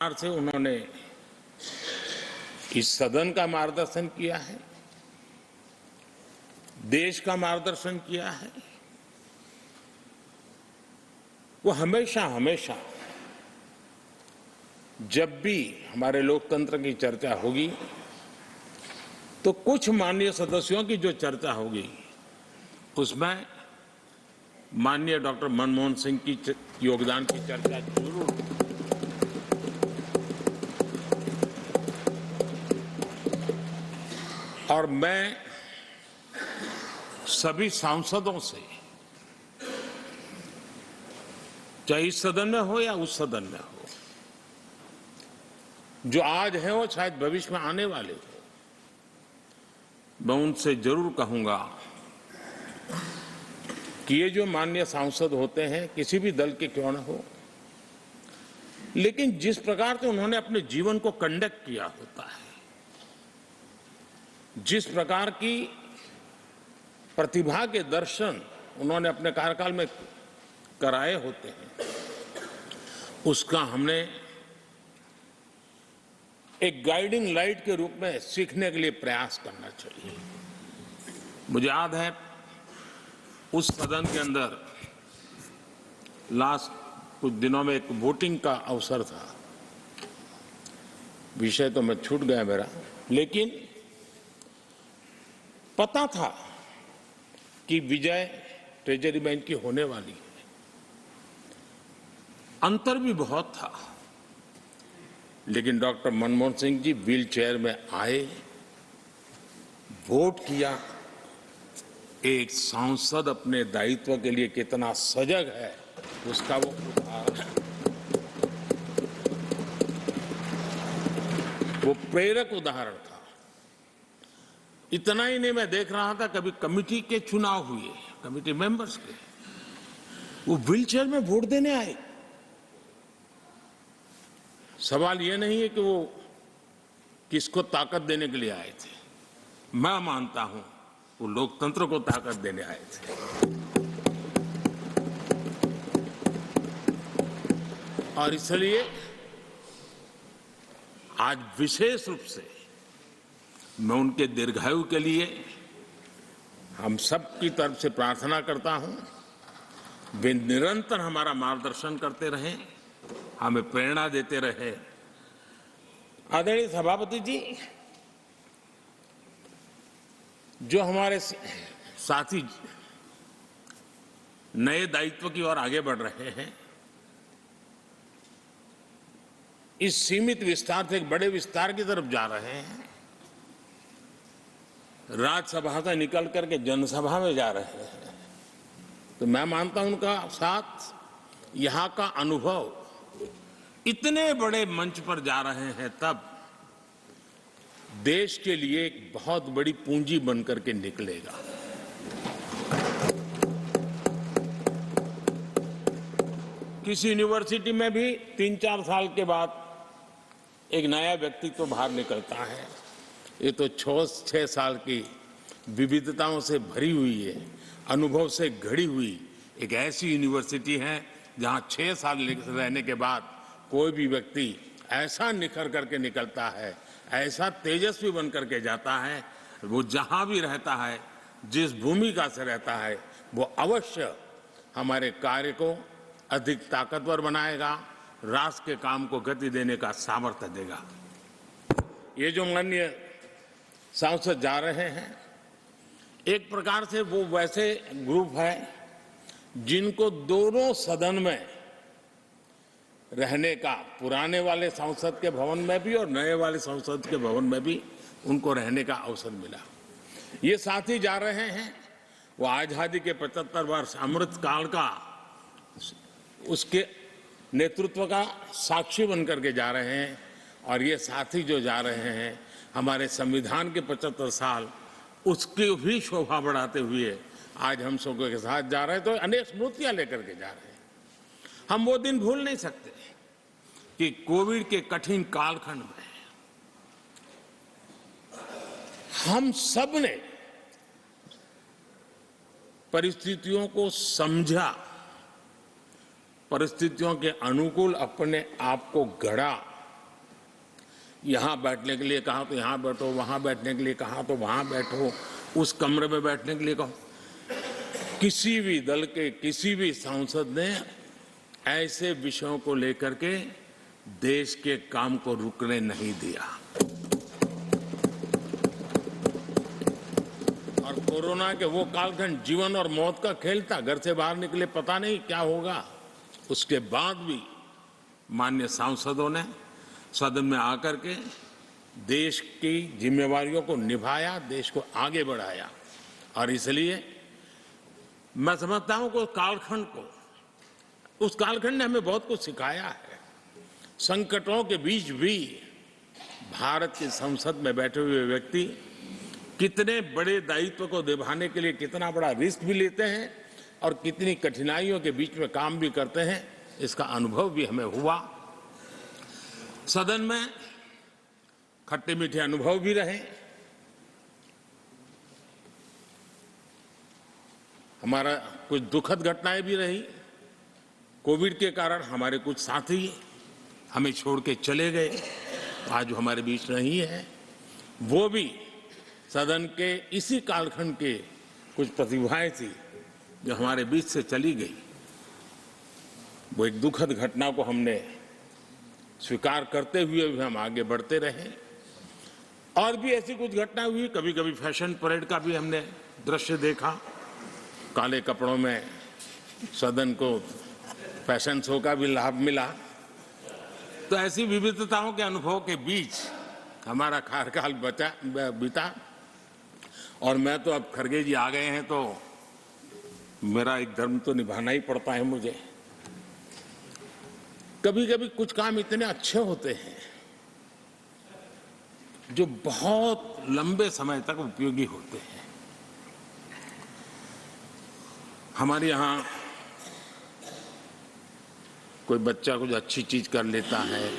से उन्होंने इस सदन का मार्गदर्शन किया है, देश का मार्गदर्शन किया है। वो हमेशा हमेशा जब भी हमारे लोकतंत्र की चर्चा होगी तो कुछ माननीय सदस्यों की जो चर्चा होगी उसमें माननीय डॉक्टर मनमोहन सिंह की योगदान की चर्चा जरूर। और मैं सभी सांसदों से, चाहे इस सदन में हो या उस सदन में हो, जो आज है वो शायद भविष्य में आने वाले हो, मैं उनसे जरूर कहूंगा कि ये जो माननीय सांसद होते हैं किसी भी दल के क्यों न हो, लेकिन जिस प्रकार से उन्होंने अपने जीवन को कंडक्ट किया होता है, जिस प्रकार की प्रतिभा के दर्शन उन्होंने अपने कार्यकाल में कराए होते हैं, उसका हमने एक गाइडिंग लाइट के रूप में सीखने के लिए प्रयास करना चाहिए। मुझे याद है उस सदन के अंदर लास्ट कुछ दिनों में एक वोटिंग का अवसर था, विषय तो मैं छूट गया मेरा, लेकिन पता था कि विजय ट्रेजरी बैंक की होने वाली है। अंतर भी बहुत था, लेकिन doctor Manmohan Singh ji wheel chair में आए, वोट किया। एक सांसद अपने दायित्व के लिए कितना सजग है उसका वो उदाहरण, वो प्रेरक उदाहरण था। इतना ही नहीं, मैं देख रहा था कभी कमेटी के चुनाव हुए, कमेटी मेंबर्स के, वो व्हीलचेयर में वोट देने आए। सवाल ये नहीं है कि वो किसको ताकत देने के लिए आए थे, मैं मानता हूं वो लोकतंत्र को ताकत देने आए थे। और इसलिए आज विशेष रूप से मैं उनके दीर्घायु के लिए हम सब की तरफ से प्रार्थना करता हूं, वे निरंतर हमारा मार्गदर्शन करते रहें, हमें प्रेरणा देते रहे। आदरणीय सभापति जी, जो हमारे साथी नए दायित्व की ओर आगे बढ़ रहे हैं, इस सीमित विस्तार से एक बड़े विस्तार की तरफ जा रहे हैं, राज्यसभा से निकल करके जनसभा में जा रहे हैं, तो मैं मानता हूं उनका साथ, यहां का अनुभव, इतने बड़े मंच पर जा रहे हैं तब देश के लिए एक बहुत बड़ी पूंजी बनकर के निकलेगा। किसी यूनिवर्सिटी में भी 3-4 साल के बाद एक नया व्यक्तित्व तो बाहर निकलता है। ये तो 6 साल की विविधताओं से भरी हुई है, अनुभव से घड़ी हुई एक ऐसी यूनिवर्सिटी है जहां 6 साल रहने के बाद कोई भी व्यक्ति ऐसा निखर करके निकलता है, ऐसा तेजस्वी बन करके जाता है, वो जहां भी रहता है, जिस भूमिका से रहता है, वो अवश्य हमारे कार्य को अधिक ताकतवर बनाएगा, राष्ट्र के काम को गति देने का सामर्थ्य देगा। ये जो माननीय सांसद जा रहे हैं, एक प्रकार से वो वैसे ग्रुप है जिनको दोनों सदन में रहने का, पुराने वाले संसद के भवन में भी और नए वाले संसद के भवन में भी उनको रहने का अवसर मिला। ये साथी जा रहे हैं, वो आजादी के 75 वर्ष अमृत काल का, उसके नेतृत्व का साक्षी बनकर के जा रहे हैं। और ये साथी जो जा रहे हैं, हमारे संविधान के 75 साल, उसकी भी शोभा बढ़ाते हुए आज हम सबों के साथ जा रहे हैं, तो अनेक स्मृतियां लेकर के जा रहे हैं। हम वो दिन भूल नहीं सकते कि कोविड के कठिन कालखंड में हम सब ने परिस्थितियों को समझा, परिस्थितियों के अनुकूल अपने आप को गढ़ा यहाँ बैठने के लिए कहा तो यहाँ बैठो, वहाँ बैठने के लिए कहा तो वहाँ बैठो, उस कमरे में बैठने के लिए कहो। किसी भी दल के किसी भी सांसद ने ऐसे विषयों को लेकर के देश के काम को रुकने नहीं दिया। और कोरोना के वो कालखंड जीवन और मौत का खेल था, घर से बाहर निकले पता नहीं क्या होगा। उसके बाद भी माननीय सांसदों ने सदन में आकर के देश की जिम्मेवारियों को निभाया, देश को आगे बढ़ाया। और इसलिए मैं समझता हूं कि उस कालखंड ने हमें बहुत कुछ सिखाया है। संकटों के बीच भी भारत की संसद में बैठे हुए व्यक्ति कितने बड़े दायित्व को निभाने के लिए कितना बड़ा रिस्क भी लेते हैं और कितनी कठिनाइयों के बीच में काम भी करते हैं, इसका अनुभव भी हमें हुआ। सदन में खट्टे मीठे अनुभव भी रहे। हमारा कुछ दुखद घटनाएं भी रही। कोविड के कारण हमारे कुछ साथी हमें छोड़ के चले गए, आज हमारे बीच नहीं है। वो भी सदन के इसी कालखंड के कुछ प्रतिभाएं थी जो हमारे बीच से चली गई। वो एक दुखद घटना को हमने स्वीकार करते हुए भी हम आगे बढ़ते रहे। और भी ऐसी कुछ घटना हुई, कभी कभी फैशन परेड का भी हमने दृश्य देखा। काले कपड़ों में सदन को फैशन शो का भी लाभ मिला। तो ऐसी विविधताओं के अनुभव के बीच हमारा कार्यकाल बीता। और मैं तो अब खड़गे जी आ गए हैं तो मेरा एक धर्म तो निभाना ही पड़ता है मुझे। कभी कभी कुछ काम इतने अच्छे होते हैं जो बहुत लंबे समय तक उपयोगी होते हैं। हमारे यहाँ कोई बच्चा कुछ अच्छी चीज कर लेता है,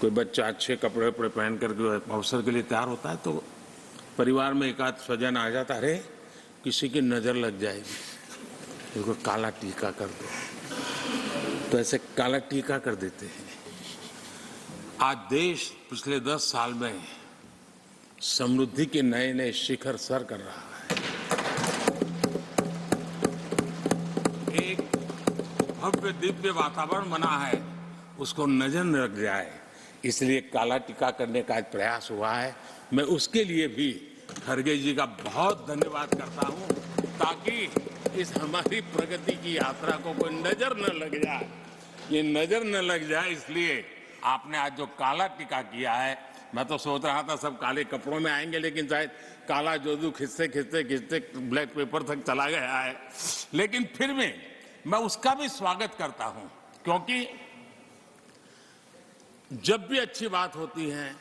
कोई बच्चा अच्छे कपड़े वपड़े पहन करके अवसर के लिए तैयार होता है, तो परिवार में एक आध स्वजन आ जाता है, किसी की नजर लग जाएगी, इसको काला टीका कर दो, तो ऐसे काला टीका कर देते हैं। आज देश पिछले 10 साल में समृद्धि के नए नए शिखर सर कर रहा है। एक भव्य दिव्य वातावरण बना है, उसको नजर न लग जाए, इसलिए काला टीका करने का आज प्रयास हुआ है। मैं उसके लिए भी खड़गे जी का बहुत धन्यवाद करता हूं, ताकि इस हमारी प्रगति की यात्रा को कोई नजर न लग जाए। ये नजर न लग जाए इसलिए आपने आज जो काला टीका किया है। मैं तो सोच रहा था सब काले कपड़ों में आएंगे, लेकिन शायद काला जोदू खिंचते खिंचते खिंचते ब्लैक पेपर तक चला गया है। लेकिन फिर भी मैं उसका भी स्वागत करता हूं, क्योंकि जब भी अच्छी बात होती है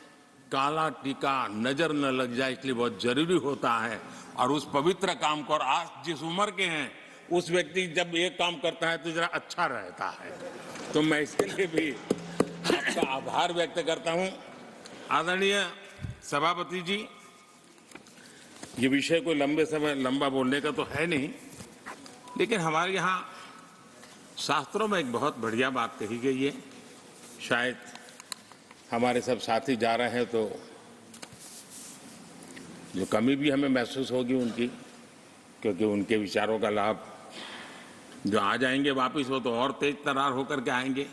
काला टीका नजर न लग जाए, इसलिए बहुत जरूरी होता है। और उस पवित्र काम को, और आज जिस उम्र के हैं उस व्यक्ति जब ये काम करता है तो जरा अच्छा रहता है। तो मैं इसके लिए भी आपका आभार व्यक्त करता हूं। आदरणीय सभापति जी, ये विषय कोई लंबा बोलने का तो है नहीं, लेकिन हमारे यहाँ शास्त्रों में एक बहुत बढ़िया बात कही गई है। शायद हमारे सब साथी जा रहे हैं तो जो कमी भी हमें महसूस होगी उनकी, क्योंकि उनके विचारों का लाभ जो आ जाएंगे वापिस वो तो और तेज तर्रार होकर के आएंगे।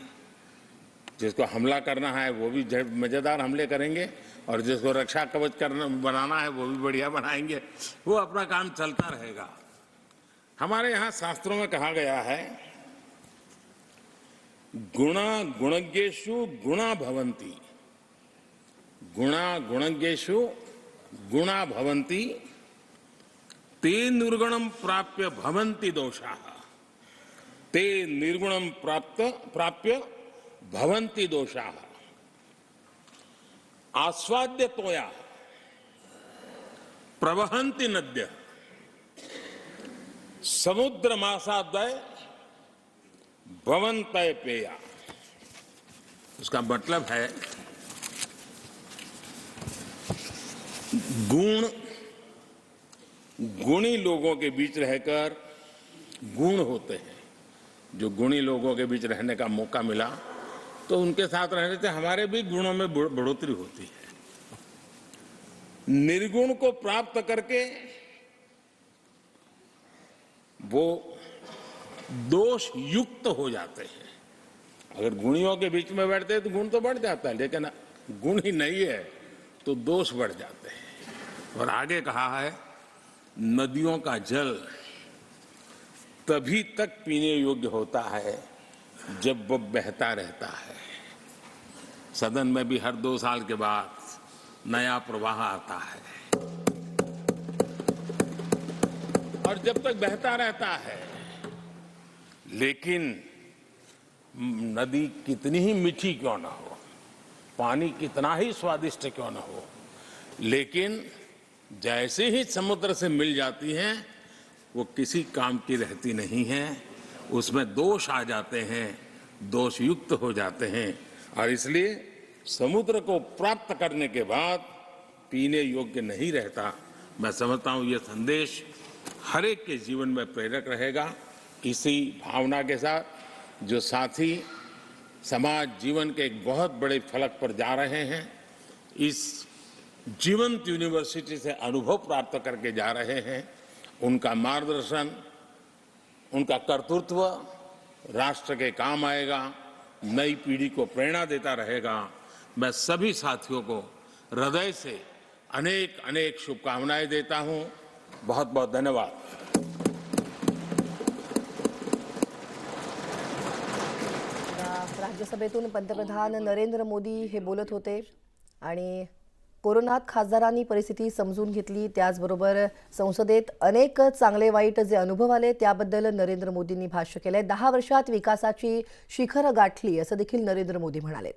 जिसको हमला करना है वो भी मजेदार हमले करेंगे, और जिसको रक्षा कवच बनाना है वो भी बढ़िया बनाएंगे। वो अपना काम चलता रहेगा। हमारे यहाँ शास्त्रों में कहा गया है, गुणा गुणज्ञेषु गुणा भवन्ति, गुणा गुणज्ञेषु गुणा भवन्ति, ते निर्गुणम प्राप्य भवन्ति दोषाः, ते निर्गुणम प्राप्य भवन्ति दोषाः। आस्वाद्य तोया प्रवहन्ति नद्य, समुद्र मासाद्वय भवन्तय पेया। उसका मतलब है गुणी लोगों के बीच रहकर गुण होते हैं। जो गुणी लोगों के बीच रहने का मौका मिला तो उनके साथ रहने से हमारे भी गुणों में बढ़ोतरी होती है। निर्गुण को प्राप्त करके वो दोष युक्त हो जाते हैं। अगर गुणियों के बीच में बैठते हैं तो गुण तो बढ़ जाता है, लेकिन गुण ही नहीं है तो दोष बढ़ जाते हैं। और आगे कहा है, नदियों का जल तभी तक पीने योग्य होता है जब वह बहता रहता है। सदन में भी हर 2 साल के बाद नया प्रवाह आता है, और जब तक बहता रहता है, लेकिन नदी कितनी ही मीठी क्यों ना हो, पानी कितना ही स्वादिष्ट क्यों ना हो, लेकिन जैसे ही समुद्र से मिल जाती हैं वो किसी काम की रहती नहीं है, उसमें दोष आ जाते हैं, दोष युक्त हो जाते हैं। और इसलिए समुद्र को प्राप्त करने के बाद पीने योग्य नहीं रहता। मैं समझता हूं ये संदेश हर एक के जीवन में प्रेरक रहेगा। इसी भावना के साथ जो साथी समाज जीवन के एक बहुत बड़े फलक पर जा रहे हैं, इस जीवंत यूनिवर्सिटी से अनुभव प्राप्त करके जा रहे हैं, उनका मार्गदर्शन, उनका कर्तृत्व राष्ट्र के काम आएगा, नई पीढ़ी को प्रेरणा देता रहेगा। मैं सभी साथियों को हृदय से अनेक अनेक शुभकामनाएं देता हूं। बहुत बहुत धन्यवाद। राज्यसभेतून पंतप्रधान नरेंद्र मोदी हे बोलत होते आणि कोरोनात खासदारांनी परिस्थिती समजून घेतली, त्याचबरोबर संसदेत अनेक चांगले वाईट जे अनुभव आले त्याबद्दल नरेंद्र मोदींनी भाष्य केले। 10 वर्षात विकासाची शिखर गाठली असं देखील नरेंद्र मोदी म्हणाले।